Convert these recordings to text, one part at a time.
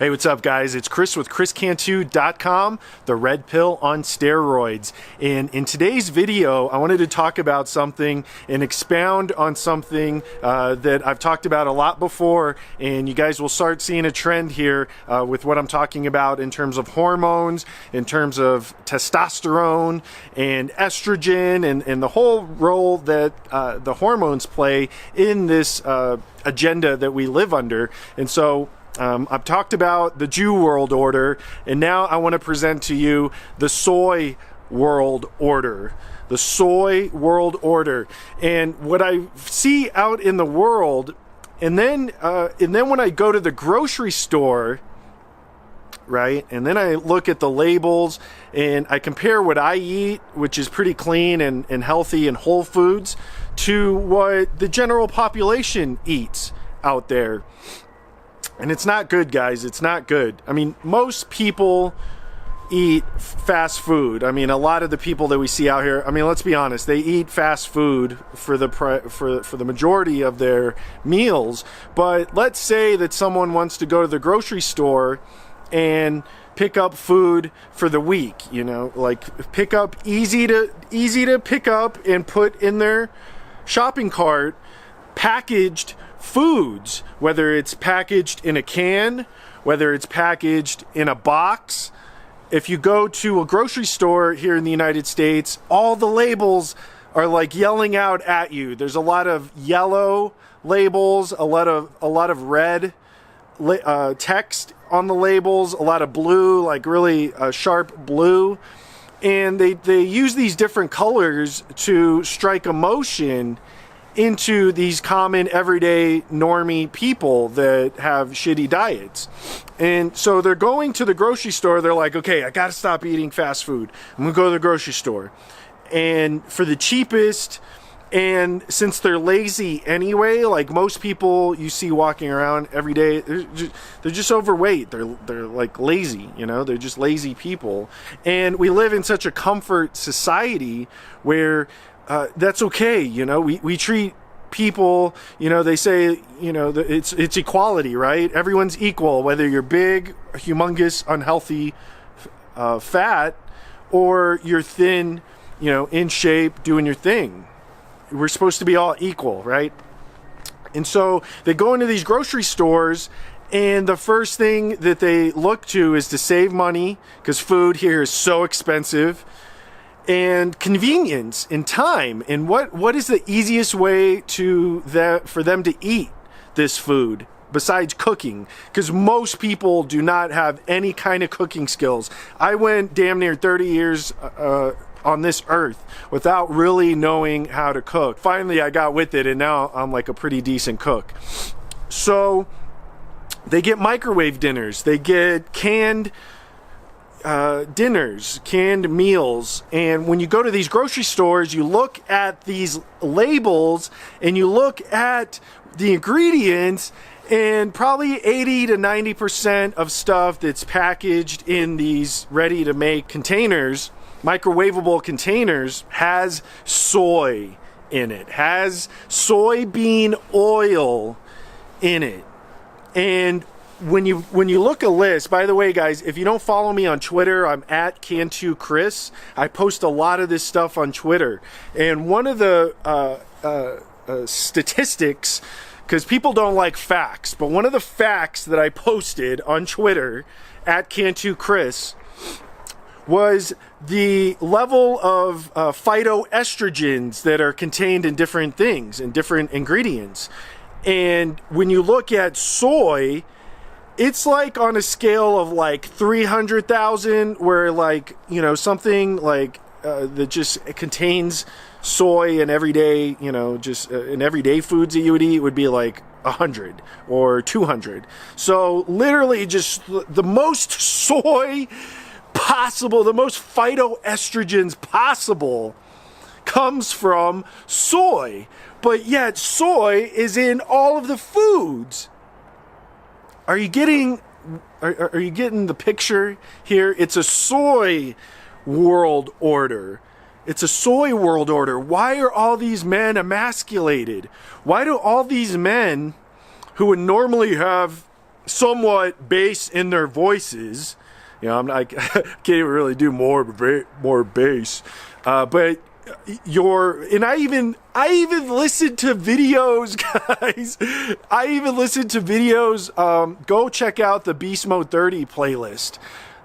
Hey, what's up, guys? It's Chris with ChrisCantu.com, the red pill on steroids. And in today's video, I wanted to talk about something and expound on something that I've talked about a lot before. And you guys will start seeing a trend here with what I'm talking about in terms of hormones, in terms of testosterone and estrogen, and the whole role that the hormones play in this agenda that we live under. And so I've talked about the Jew world order, and now I want to present to you the soy world order. The soy world order. And what I see out in the world, and then when I go to the grocery store, right, and then I look at the labels and I compare what I eat, which is pretty clean and healthy and whole foods, to what the general population eats out there. And it's not good, guys. It's not good. I mean, most people eat fast food. I mean, a lot of the people that we see out here, I mean, let's be honest, they eat fast food for the majority of their meals. But let's say that someone wants to go to the grocery store and pick up food for the week, you know, like pick up easy to pick up and put in their shopping cart packaged foods, whether it's packaged in a can, whether it's packaged in a box. If you go to a grocery store here in the United States, all the labels are like yelling out at you. There's a lot of yellow labels, a lot of red text on the labels, a lot of blue, like really sharp blue. And they use these different colors to strike emotion into these common everyday normie people that have shitty diets. And so they're going to the grocery store, they're like, okay, I gotta stop eating fast food. I'm gonna go to the grocery store. And for the cheapest, and since they're lazy anyway, like most people you see walking around every day, they're just overweight. They're like lazy, you know, they're just lazy people. And we live in such a comfort society where that's okay, you know, we treat people, you know, they say, you know, it's equality, right? Everyone's equal, whether you're big, humongous, unhealthy, fat, or you're thin, you know, in shape, doing your thing. We're supposed to be all equal, right? And so they go into these grocery stores, and the first thing that they look to is to save money, because food here is so expensive, and convenience and time. And what is the easiest way for them to eat this food besides cooking? Because most people do not have any kind of cooking skills. I went damn near 30 years on this earth without really knowing how to cook. Finally, I got with it, and now I'm like a pretty decent cook. So they get microwave dinners, they get canned dinners, canned meals. And when you go to these grocery stores, you look at these labels and you look at the ingredients, and probably 80 to 90% of stuff that's packaged in these ready to make containers, microwavable containers, has soy in it, has soybean oil in it. And when you look a list, by the way, guys, if you don't follow me on Twitter, I'm at Cantu I post a lot of this stuff on Twitter. And one of the statistics, because people don't like facts, but one of the facts that I posted on Twitter at Cantu was the level of phytoestrogens that are contained in different things and different ingredients. And when you look at soy, it's like on a scale of like 300,000, where like, you know, something like that just contains soy in everyday, you know, just in everyday foods that you would eat would be like 100 or 200. So literally just the most soy possible, the most phytoestrogens possible comes from soy. But yet soy is in all of the foods. Are you getting the picture here? It's a soy world order. It's a soy world order. Why are all these men emasculated? Why do all these men who would normally have somewhat bass in their voices. You know, I can't even really do more bass, but I even listened to videos, guys. I even listened to videos. Go check out the Beast Mode 30 playlist.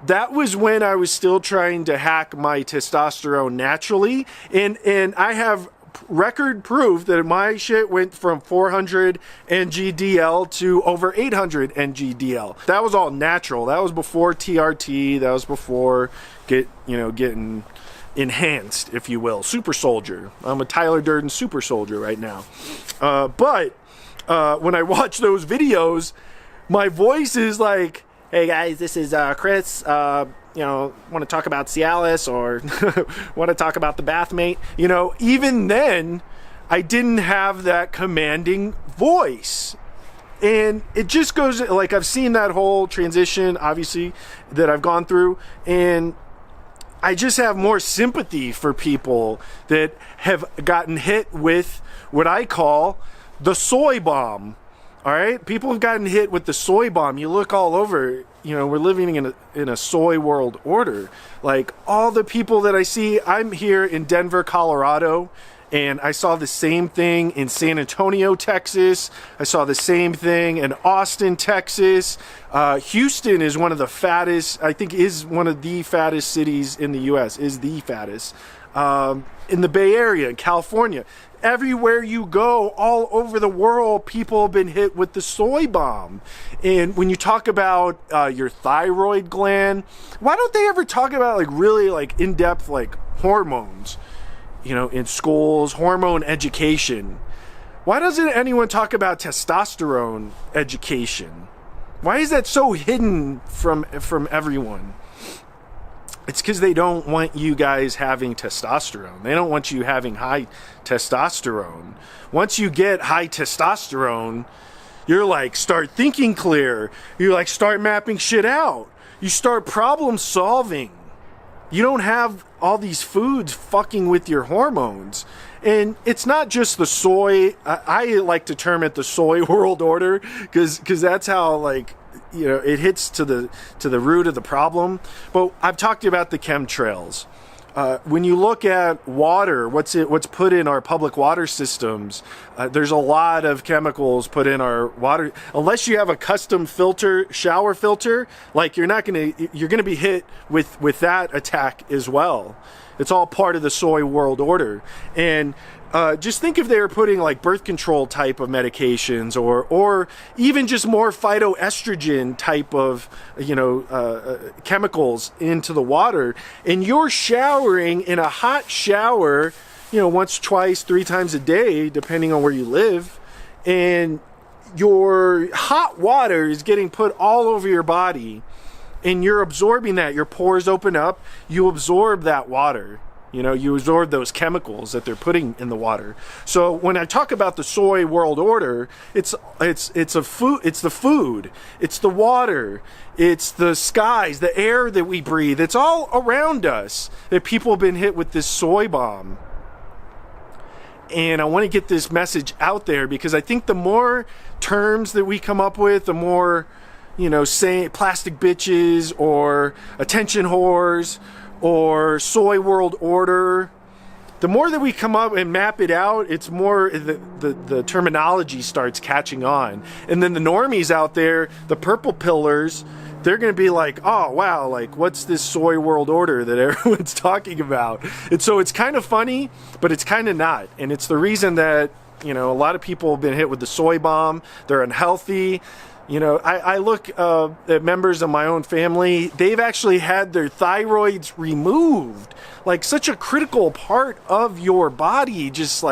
That was when I was still trying to hack my testosterone naturally, and I have record proof that my shit went from 400 NGDL to over 800 NGDL. That was all natural. That was before TRT. That was before getting enhanced, if you will. Super soldier. I'm a Tyler Durden super soldier right now. But when I watch those videos, my voice is like, hey guys, this is Chris. Want to talk about Cialis or want to talk about the bathmate. Even then, I didn't have that commanding voice. And it just goes, like, I've seen that whole transition, obviously, that I've gone through. And I just have more sympathy for people that have gotten hit with what I call the soy bomb. All right, people have gotten hit with the soy bomb. You look all over, we're living in a soy world order. Like, all the people that I see, I'm here in Denver, Colorado, and I saw the same thing in San Antonio, Texas. I saw the same thing in Austin, Texas. Houston is one of the fattest, I think is one of the fattest cities in the U.S., is the fattest. In the Bay Area, in California. Everywhere you go, all over the world, people have been hit with the soy bomb. And when you talk about your thyroid gland, why don't they ever talk about really in-depth hormones, in schools, hormone education? Why doesn't anyone talk about testosterone education? Why is that so hidden from everyone? It's because they don't want you guys having testosterone. They don't want you having high testosterone. Once you get high testosterone, you're start thinking clear. You start mapping shit out. You start problem solving. You don't have all these foods fucking with your hormones. And it's not just the soy. I like to term it the soy world order because that's how it hits to the root of the problem. But I've talked about the chemtrails. When you look at water, what's put in our public water systems, there's a lot of chemicals put in our water. Unless you have a custom shower filter, you're gonna be hit with that attack as well. It's all part of the soy world order. And just think if they were putting birth control type of medications or even just more phytoestrogen type of chemicals into the water, and you're showering in a hot shower once, twice, 3 times a day depending on where you live, and your hot water is getting put all over your body and you're absorbing that. Your pores open up, you absorb that water. You absorb those chemicals that they're putting in the water. So when I talk about the soy world order, it's the food, it's the water, it's the skies, the air that we breathe. It's all around us that people have been hit with this soy bomb. And I want to get this message out there because I think the more terms that we come up with, the more, say plastic bitches or attention whores or soy world order, the more that we come up and map it out, it's more the terminology starts catching on. And then the normies out there, the purple pillars, they're going to be like, oh wow, what's this soy world order that everyone's talking about? And so it's kind of funny, but it's kind of not. And it's the reason that a lot of people have been hit with the soy bomb. They're unhealthy. I look at members of my own family, they've actually had their thyroids removed. Such a critical part of your body, just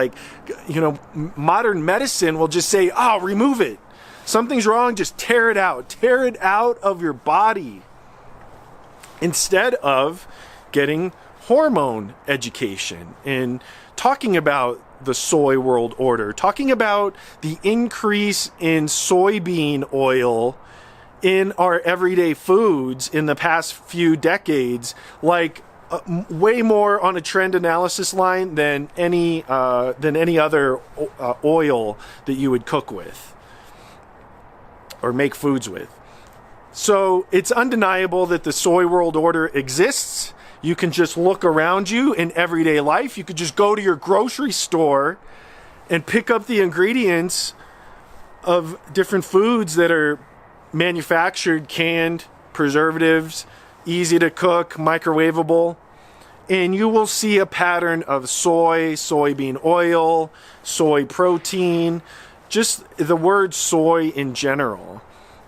modern medicine will just say, oh, remove it. Something's wrong, just tear it out of your body. Instead of getting hormone education and talking about the soy world order, talking about the increase in soybean oil in our everyday foods in the past few decades, way more on a trend analysis line than any other oil that you would cook with. or make foods with. So it's undeniable that the soy world order exists. You can just look around you in everyday life. You could just go to your grocery store and pick up the ingredients of different foods that are manufactured, canned, preservatives, easy to cook, microwavable, and you will see a pattern of soy, soybean oil, soy protein, just the word soy in general.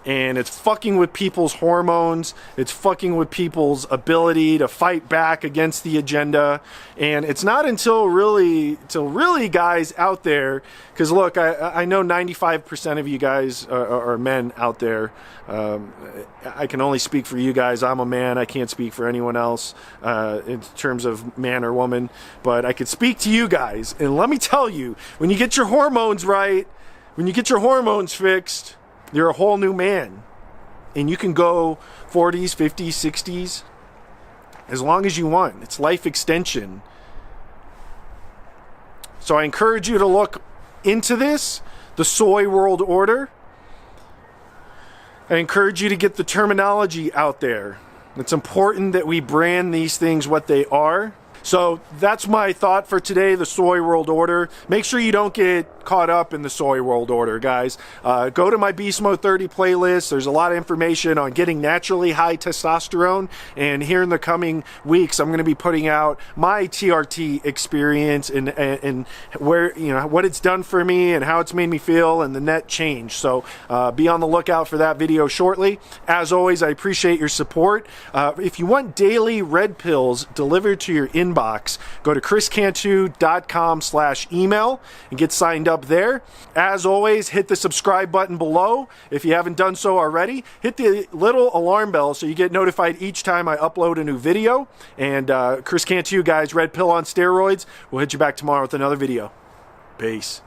And it's fucking with people's hormones. It's fucking with people's ability to fight back against the agenda. And it's not until really guys out there, because look, I know 95% of you guys are men out there. I can only speak for you guys. I'm a man. I can't speak for anyone else in terms of man or woman. But I could speak to you guys. And let me tell you, when you get your hormones right, when you get your hormones fixed, you're a whole new man. And you can go 40s, 50s, 60s, as long as you want. It's life extension. So I encourage you to look into this, the soy world order. I encourage you to get the terminology out there. It's important that we brand these things what they are. So that's my thought for today, the soy world order. Make sure you don't get caught up in the soy world order, guys. Go to my Beast Mode 30 playlist. There's a lot of information on getting naturally high testosterone. And here in the coming weeks, I'm going to be putting out my TRT experience and where, you know, what it's done for me and how it's made me feel and the net change. So be on the lookout for that video shortly. As always, I appreciate your support. If you want daily red pills delivered to your inbox, go to chriscantu.com/email and get signed up there. As always, hit the subscribe button below if you haven't done so already. Hit the little alarm bell so you get notified each time I upload a new video. And Chris Cantu, guys, Red Pill on steroids. We'll hit you back tomorrow with another video. Peace.